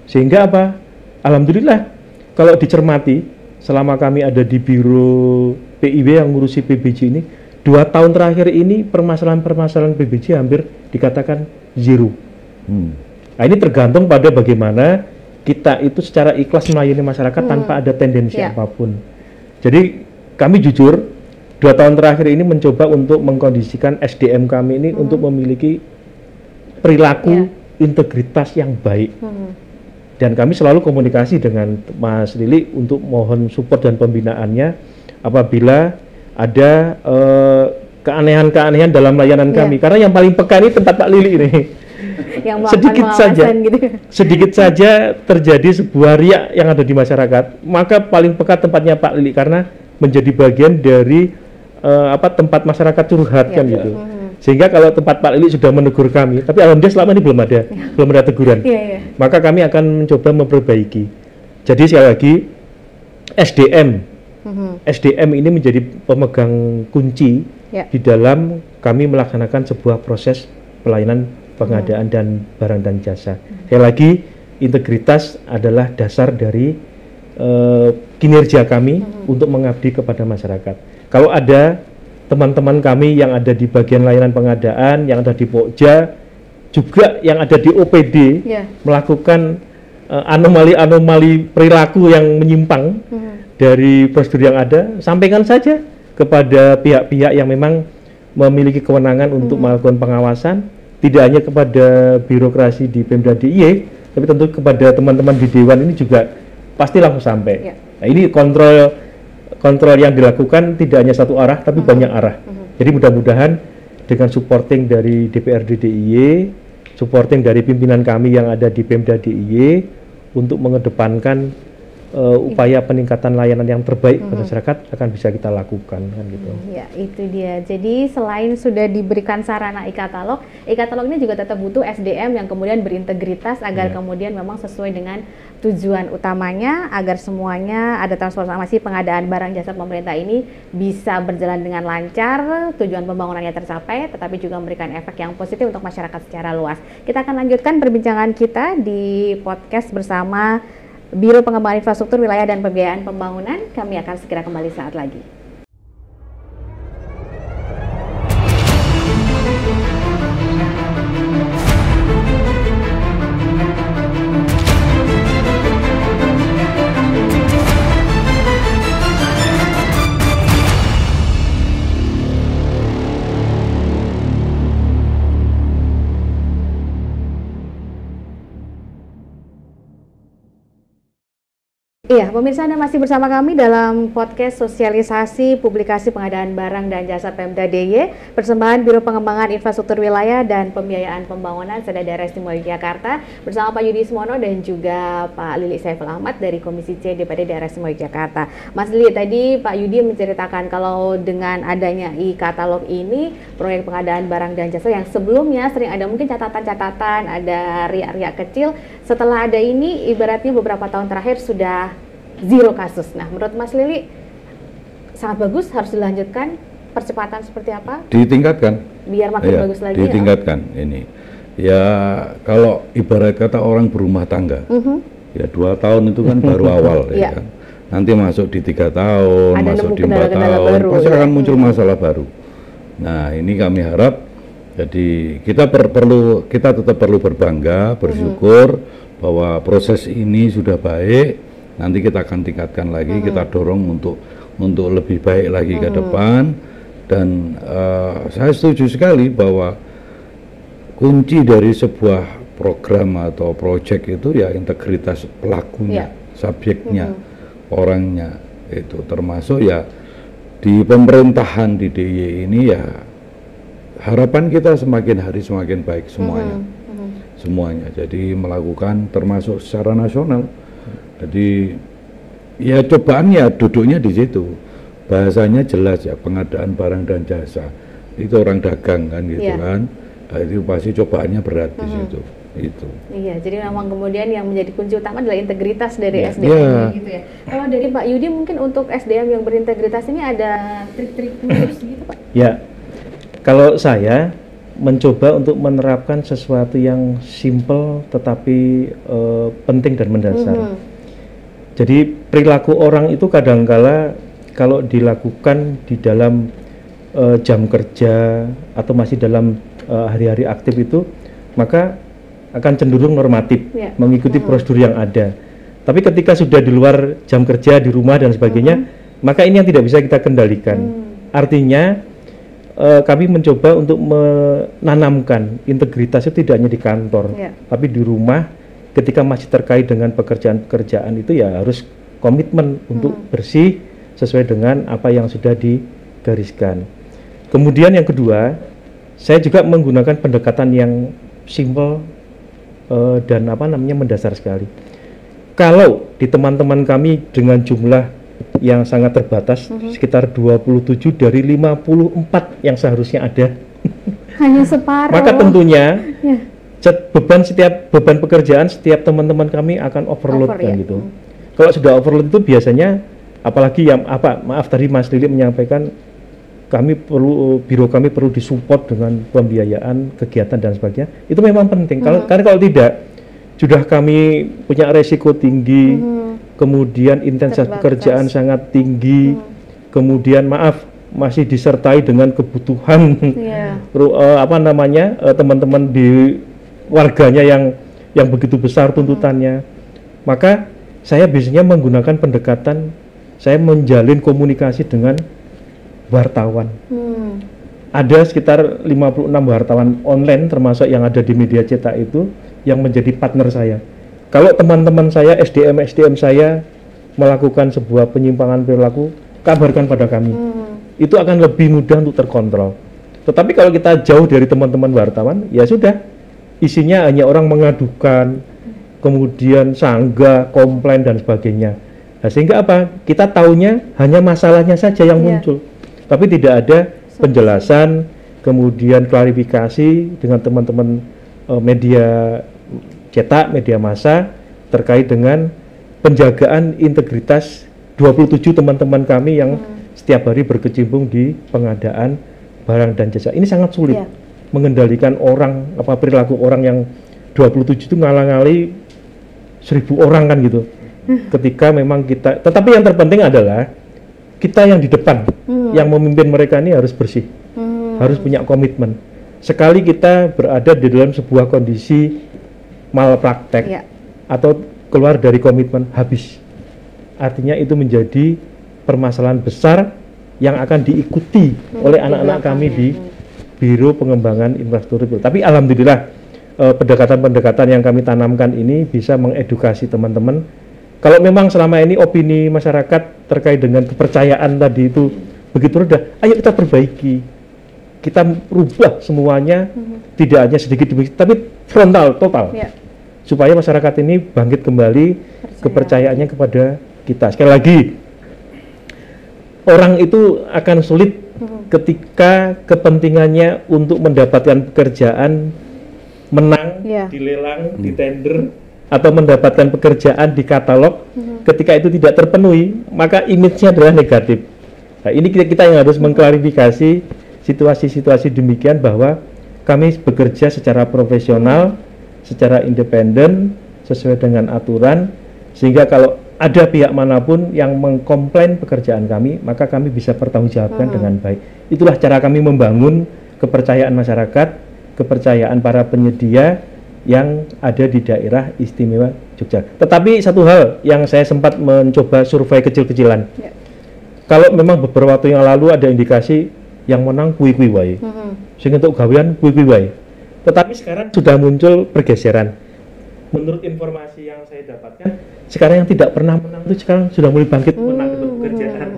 sehingga apa? Alhamdulillah, kalau dicermati selama kami ada di Biro PIB yang ngurusi PBJ ini, 2 tahun terakhir ini permasalahan-permasalahan PBJ hampir dikatakan zero. Nah, ini tergantung pada bagaimana kita itu secara ikhlas melayani masyarakat tanpa ada tendensi apapun. Jadi kami jujur 2 tahun terakhir ini mencoba untuk mengkondisikan SDM kami ini untuk memiliki perilaku integritas yang baik. Dan kami selalu komunikasi dengan Mas Lili untuk mohon support dan pembinaannya apabila ada keanehan-keanehan dalam layanan kami. Karena yang paling peka ini tempat Pak Lili ini. Yang sedikit saja terjadi sebuah riak yang ada di masyarakat, maka paling peka tempatnya Pak Lili, karena menjadi bagian dari tempat masyarakat curhat kan gitu. Sehingga kalau tempat Pak Lili sudah menegur kami, tapi alhamdulillah selama ini belum ada teguran. Maka kami akan mencoba memperbaiki. Jadi sekali lagi SDM ini menjadi pemegang kunci di dalam kami melaksanakan sebuah proses pelayanan pengadaan dan barang dan jasa. Sekali lagi, integritas adalah dasar dari kinerja kami untuk mengabdi kepada masyarakat. Kalau ada teman-teman kami yang ada di bagian layanan pengadaan, yang ada di Pokja, juga yang ada di OPD melakukan anomali-anomali perilaku yang menyimpang dari prosedur yang ada, sampaikan saja kepada pihak-pihak yang memang memiliki kewenangan untuk melakukan pengawasan, tidak hanya kepada birokrasi di Pemda DIY, tapi tentu kepada teman-teman di Dewan ini juga pasti langsung sampai. Nah, ini kontrol yang dilakukan tidak hanya satu arah, tapi banyak arah. Jadi mudah-mudahan dengan supporting dari DPRD DIY, supporting dari pimpinan kami yang ada di Pemda DIY untuk mengedepankan upaya peningkatan layanan yang terbaik pada masyarakat akan bisa kita lakukan kan gitu. Ya, itu dia. Jadi selain sudah diberikan sarana e-katalog ini juga tetap butuh SDM yang kemudian berintegritas agar kemudian memang sesuai dengan tujuan utamanya, agar semuanya ada transformasi pengadaan barang jasa pemerintah ini bisa berjalan dengan lancar, tujuan pembangunannya tercapai, tetapi juga memberikan efek yang positif untuk masyarakat secara luas. Kita akan lanjutkan perbincangan kita di podcast bersama Biro Pengembangan Infrastruktur Wilayah dan Pembiayaan Pembangunan. Kami akan segera kembali saat lagi. Iya, pemirsa, Anda masih bersama kami dalam podcast sosialisasi publikasi pengadaan barang dan jasa Pemda DIY, persembahan Biro Pengembangan Infrastruktur Wilayah dan Pembiayaan Pembangunan Daerah Istimewa Yogyakarta bersama Pak Yudi Smono dan juga Pak Lili Saiful Ahmad dari Komisi C DPD Daerah Istimewa Yogyakarta. Mas Lili, tadi Pak Yudi menceritakan kalau dengan adanya e-katalog ini, proyek pengadaan barang dan jasa yang sebelumnya sering ada mungkin catatan-catatan, ada riak-riak kecil, setelah ada ini, ibaratnya beberapa tahun terakhir sudah zero kasus. Nah, menurut Mas Lili sangat bagus, harus dilanjutkan. Percepatan seperti apa? Ditingkatkan. Biar makin bagus lagi. Ditingkatkan ini. Ya kalau ibarat kata orang berumah tangga, ya 2 tahun itu kan baru awal, ya kan. Nanti masuk di 3 tahun, ada masuk di 4 tahun, baru, pasti akan muncul masalah baru. Nah, ini kami harap. Jadi kita tetap perlu berbangga, bersyukur bahwa proses ini sudah baik. Nanti kita akan tingkatkan lagi, kita dorong untuk lebih baik lagi ke depan. Dan saya setuju sekali bahwa kunci dari sebuah program atau proyek itu ya integritas pelakunya, subjeknya, orangnya itu, termasuk ya di pemerintahan di DIY ini ya harapan kita semakin hari semakin baik semuanya. Jadi melakukan termasuk secara nasional. Jadi ya cobaannya duduknya di situ. Bahasanya jelas ya, pengadaan barang dan jasa itu orang dagang kan gitu kan. Nah, itu pasti cobaannya berat di situ. Itu. Iya, jadi memang kemudian yang menjadi kunci utama adalah integritas dari SDM gitu ya. Kalau dari Pak Yudi mungkin untuk SDM yang berintegritas ini ada trik-trik khusus gitu Pak? Ya, kalau saya mencoba untuk menerapkan sesuatu yang simple tetapi penting dan mendasar. Jadi perilaku orang itu kadangkala kalau dilakukan di dalam jam kerja atau masih dalam hari-hari aktif itu, maka akan cenderung normatif, mengikuti prosedur yang ada. Tapi ketika sudah di luar jam kerja, di rumah dan sebagainya, maka ini yang tidak bisa kita kendalikan. Artinya kami mencoba untuk menanamkan integritas itu tidak hanya di kantor, tapi di rumah. Ketika masih terkait dengan pekerjaan-pekerjaan itu ya harus komitmen untuk bersih sesuai dengan apa yang sudah digariskan. Kemudian yang kedua, saya juga menggunakan pendekatan yang simple dan mendasar sekali. Kalau di teman-teman kami dengan jumlah yang sangat terbatas, sekitar 27 dari 54 yang seharusnya ada, hanya separuh. Maka tentunya beban pekerjaan setiap teman-teman kami akan overload kan gitu. Kalau sudah overload itu biasanya, apalagi yang maaf tadi Mas Lili menyampaikan biro kami perlu disupport dengan pembiayaan kegiatan dan sebagainya, itu memang penting. Karena kalau tidak, sudah kami punya resiko tinggi, kemudian intensitas pekerjaan sangat tinggi, kemudian masih disertai dengan kebutuhan teman-teman di warganya yang begitu besar tuntutannya. Maka saya biasanya menggunakan pendekatan, saya menjalin komunikasi dengan wartawan. Ada sekitar 56 wartawan online termasuk yang ada di media cetak itu yang menjadi partner saya. Kalau teman-teman saya, SDM saya melakukan sebuah penyimpangan perilaku, kabarkan pada kami. Itu akan lebih mudah untuk terkontrol. Tetapi kalau kita jauh dari teman-teman wartawan, ya sudah, isinya hanya orang mengadukan, kemudian sanggah, komplain dan sebagainya. Nah, sehingga apa? Kita taunya hanya masalahnya saja yang muncul, tapi tidak ada penjelasan, kemudian klarifikasi dengan teman-teman media cetak, media massa terkait dengan penjagaan integritas 27 teman-teman kami yang setiap hari berkecimpung di pengadaan barang dan jasa. Ini sangat sulit mengendalikan orang, perilaku orang yang 27 itu ngalang-ngali 1000 orang kan gitu. Ketika memang kita, tetapi yang terpenting adalah kita yang di depan, yang memimpin mereka ini harus bersih, harus punya komitmen. Sekali kita berada di dalam sebuah kondisi malpraktek atau keluar dari komitmen, habis. Artinya itu menjadi permasalahan besar yang akan diikuti oleh anak-anak kami di Biro Pengembangan Infrastruktur. Tapi alhamdulillah pendekatan-pendekatan yang kami tanamkan ini bisa mengedukasi teman-teman. Kalau memang selama ini opini masyarakat terkait dengan kepercayaan tadi itu begitu rendah, ayo kita perbaiki, kita rubah semuanya, tidak hanya sedikit demi sedikit, tapi frontal, total, supaya masyarakat ini bangkit kembali kepercayaannya kepada kita. Sekali lagi, orang itu akan sulit ketika kepentingannya untuk mendapatkan pekerjaan menang di lelang, di tender, atau mendapatkan pekerjaan di katalog, ketika itu tidak terpenuhi, maka image-nya adalah negatif. Nah, ini kita yang harus mengklarifikasi situasi-situasi demikian, bahwa kami bekerja secara profesional, secara independen, sesuai dengan aturan, sehingga kalau ada pihak manapun yang mengkomplain pekerjaan kami, maka kami bisa pertanggungjawabkan dengan baik. Itulah cara kami membangun kepercayaan masyarakat, kepercayaan para penyedia yang ada di daerah istimewa Jogja. Tetapi satu hal yang saya sempat mencoba survei kecil-kecilan, kalau memang beberapa waktu yang lalu ada indikasi yang menang kui-kui wae, sehingga untuk gawean kui-kui wae. Tetapi sekarang sudah muncul pergeseran. Menurut informasi yang saya dapatkan, sekarang yang tidak pernah menang itu sekarang sudah mulai bangkit menang itu pekerjaan.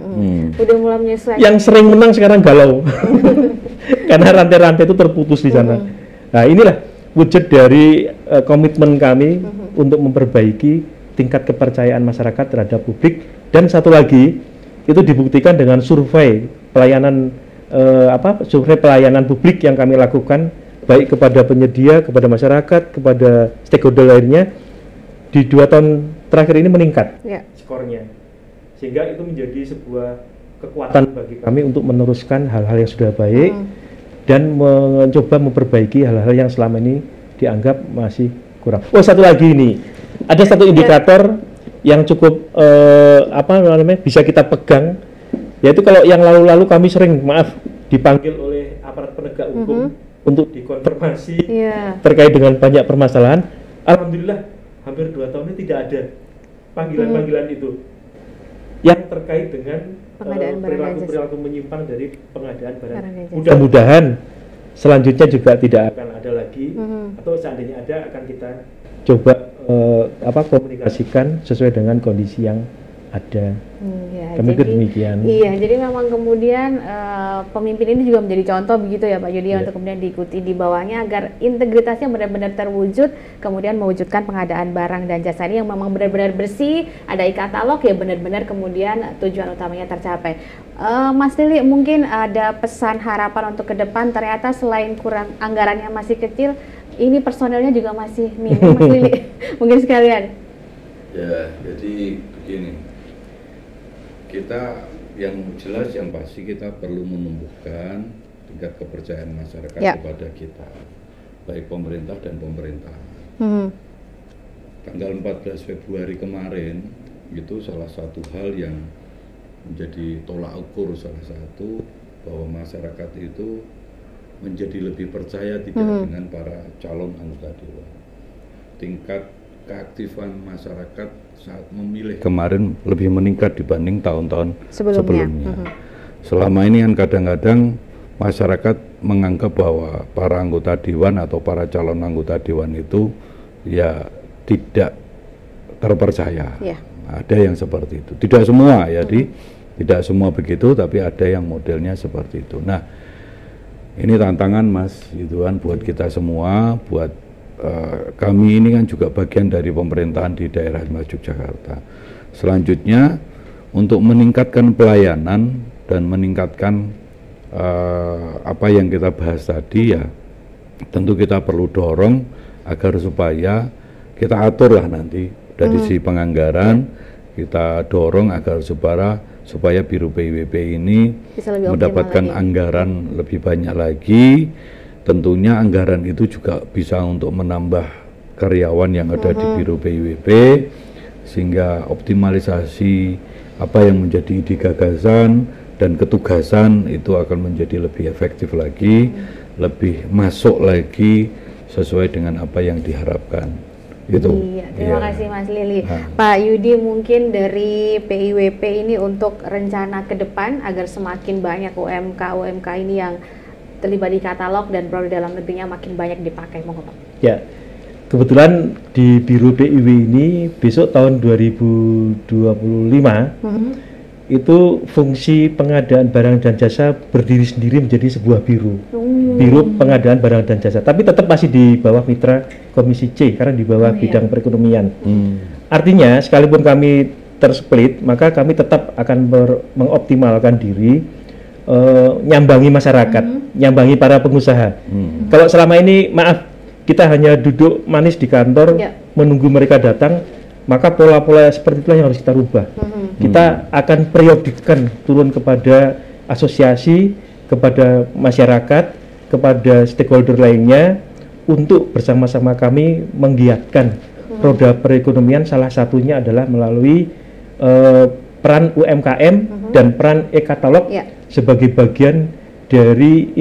Udah mulai menyesuaikan. Yang sering menang sekarang galau, karena rantai-rantai itu terputus di sana. Nah, inilah wujud dari komitmen kami untuk memperbaiki tingkat kepercayaan masyarakat terhadap publik. Dan satu lagi, itu dibuktikan dengan survei pelayanan survei pelayanan publik yang kami lakukan, baik kepada penyedia, kepada masyarakat, kepada stakeholder lainnya, di 2 tahun terakhir ini meningkat skornya, sehingga itu menjadi sebuah kekuatan bagi kami untuk meneruskan hal-hal yang sudah baik dan mencoba memperbaiki hal-hal yang selama ini dianggap masih kurang. Oh, satu lagi ini, ada satu indikator yang cukup bisa kita pegang, yaitu kalau yang lalu-lalu kami sering dipanggil oleh aparat penegak hukum untuk dikonfirmasi terkait dengan banyak permasalahan. Alhamdulillah hampir 2 tahun ini tidak ada panggilan-panggilan itu yang terkait dengan perilaku menyimpang dari pengadaan barang. Mudah-mudahan selanjutnya juga tidak akan ada lagi, atau seandainya ada akan kita coba komunikasikan sesuai dengan kondisi yang ada. Kami jadi demikian. Iya, jadi memang kemudian pemimpin ini juga menjadi contoh begitu ya Pak Yudi, untuk kemudian diikuti di bawahnya agar integritasnya benar-benar terwujud, kemudian mewujudkan pengadaan barang dan jasa ini yang memang benar-benar bersih, ada e-katalog ya, benar-benar kemudian tujuan utamanya tercapai. Mas Lili, mungkin ada pesan harapan untuk ke depan, ternyata selain kurang anggarannya masih kecil, ini personelnya juga masih minim, Mas Lili. Mungkin sekalian. Ya, jadi begini. Kita yang jelas, yang pasti kita perlu menumbuhkan tingkat kepercayaan masyarakat kepada kita, baik pemerintah dan pemerintah. Tanggal 14 Februari kemarin itu salah satu hal yang menjadi tolak ukur salah satu, bahwa masyarakat itu menjadi lebih percaya tidak dengan para calon anggota dewan. Tingkat keaktifan masyarakat saat memilih kemarin lebih meningkat dibanding tahun-tahun sebelumnya. Selama ini kan kadang-kadang masyarakat menganggap bahwa para anggota dewan atau para calon anggota dewan itu ya tidak terpercaya. Ada yang seperti itu. Tidak semua ya, tidak semua begitu, tapi ada yang modelnya seperti itu. Nah, ini tantangan Mas Ridwan buat kita semua, buat kami ini kan juga bagian dari pemerintahan di daerah Yogyakarta. Selanjutnya, untuk meningkatkan pelayanan dan meningkatkan apa yang kita bahas tadi ya, tentu kita perlu dorong agar supaya kita atur lah nanti dari sisi penganggaran, kita dorong agar supaya Biro PIWP ini mendapatkan anggaran lebih banyak lagi. Tentunya anggaran itu juga bisa untuk menambah karyawan yang ada di Biro PIWP, sehingga optimalisasi apa yang menjadi ide gagasan dan ketugasan itu akan menjadi lebih efektif lagi, lebih masuk lagi sesuai dengan apa yang diharapkan. Gitu. Iya, terima kasih Mas Lili. Pak Yudi, mungkin dari PIWP ini untuk rencana ke depan agar semakin banyak UMK ini yang terlibat di katalog dan produk dalam negerinya makin banyak dipakai, monggo Pak. Ya, kebetulan di Biro PIW ini besok tahun 2025 itu fungsi pengadaan barang dan jasa berdiri sendiri menjadi sebuah biro. Biro pengadaan barang dan jasa, tapi tetap masih di bawah mitra Komisi C karena di bawah bidang perekonomian. Artinya sekalipun kami tersplit, maka kami tetap akan mengoptimalkan diri, nyambangi masyarakat, nyambangi para pengusaha. Kalau selama ini kita hanya duduk manis di kantor menunggu mereka datang, maka pola-pola seperti itulah yang harus kita rubah. Kita akan periodikkan turun kepada asosiasi, kepada masyarakat, kepada stakeholder lainnya untuk bersama-sama kami menggiatkan roda perekonomian. Salah satunya adalah melalui peran UMKM dan peran e-katalog sebagai bagian dari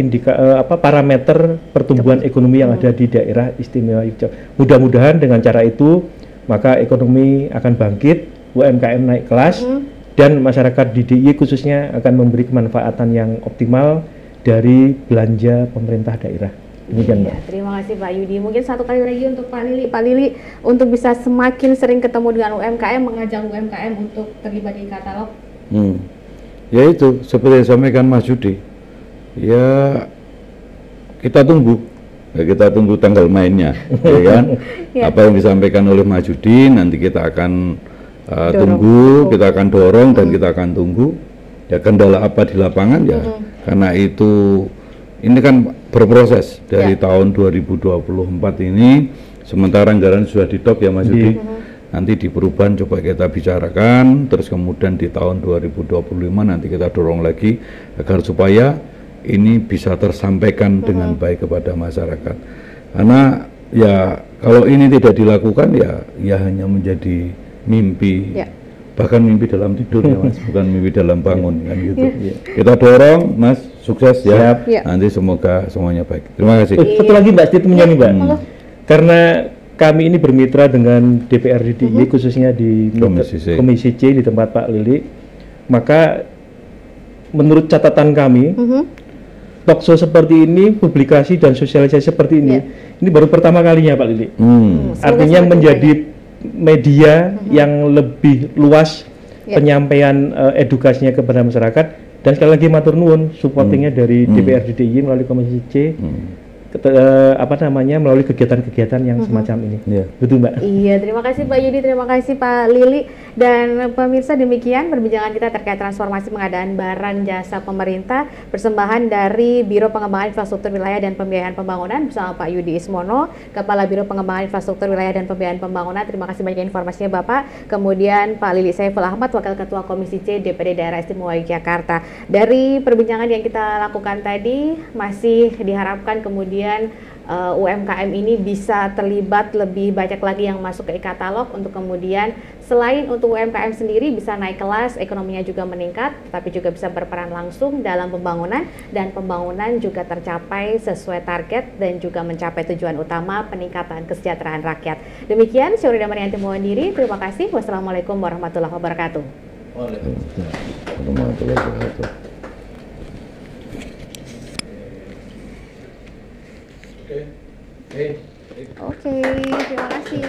parameter pertumbuhan ekonomi yang ada di daerah istimewa Yogyakarta. Mudah-mudahan dengan cara itu maka ekonomi akan bangkit, UMKM naik kelas, dan masyarakat di DIY khususnya akan memberi kemanfaatan yang optimal dari belanja pemerintah daerah. Demikian, Mbak. Terima kasih Pak Yudi. Mungkin satu kali lagi untuk Pak Lili. Pak Lili, untuk bisa semakin sering ketemu dengan UMKM, mengajak UMKM untuk terlibat di katalog. Ya itu, seperti yang disampaikan Mas Yudi. Ya kita tunggu tanggal mainnya, ya kan? Apa yang disampaikan oleh Mas Yudi nanti kita akan tunggu, kita akan dorong dan kita akan tunggu. Ya kendala apa di lapangan ya, karena itu ini kan berproses dari tahun 2024 ini. Sementara anggaran sudah di-top ya Mas Yudi. Nanti di perubahan coba kita bicarakan, terus kemudian di tahun 2025 nanti kita dorong lagi agar supaya ini bisa tersampaikan dengan baik kepada masyarakat. Karena ya kalau ini tidak dilakukan ya hanya menjadi mimpi, bahkan mimpi dalam tidur ya Mas, bukan mimpi dalam bangun kan gitu. Kita dorong Mas, sukses ya. Nanti semoga semuanya baik. Terima kasih. Satu lagi Mbak statementnya nih Mbak. Karena kami ini bermitra dengan DPRD DIY khususnya di Komisi C di tempat Pak Lili, maka menurut catatan kami talkshow seperti ini, publikasi dan sosialisasi seperti ini baru pertama kalinya Pak Lili. Artinya menjadi media yang lebih luas penyampaian edukasinya kepada masyarakat, dan sekali lagi matur nuwun supportingnya dari DPRD DIY melalui Komisi C, melalui kegiatan-kegiatan yang semacam ini. Betul Mbak? Iya, terima kasih Pak Yudi, terima kasih Pak Lili. Dan pemirsa, demikian perbincangan kita terkait transformasi pengadaan barang jasa pemerintah persembahan dari Biro Pengembangan Infrastruktur Wilayah dan Pembiayaan Pembangunan bersama Pak Yudi Ismono, Kepala Biro Pengembangan Infrastruktur Wilayah dan Pembiayaan Pembangunan. Terima kasih banyak informasinya Bapak. Kemudian Pak Lili Saiful Ahmad, Wakil Ketua Komisi C DPD Daerah Istimewa Yogyakarta. Dari perbincangan yang kita lakukan tadi, masih diharapkan kemudian UMKM ini bisa terlibat lebih banyak lagi yang masuk ke e-katalog untuk kemudian selain untuk UMKM sendiri bisa naik kelas, ekonominya juga meningkat, tapi juga bisa berperan langsung dalam pembangunan, dan pembangunan juga tercapai sesuai target dan juga mencapai tujuan utama peningkatan kesejahteraan rakyat. Demikian, saya Rida Marianti mohon diri. Terima kasih. Wassalamualaikum warahmatullahi wabarakatuh. Waalaikumsalam warahmatullahi wabarakatuh. Oke, terima kasih.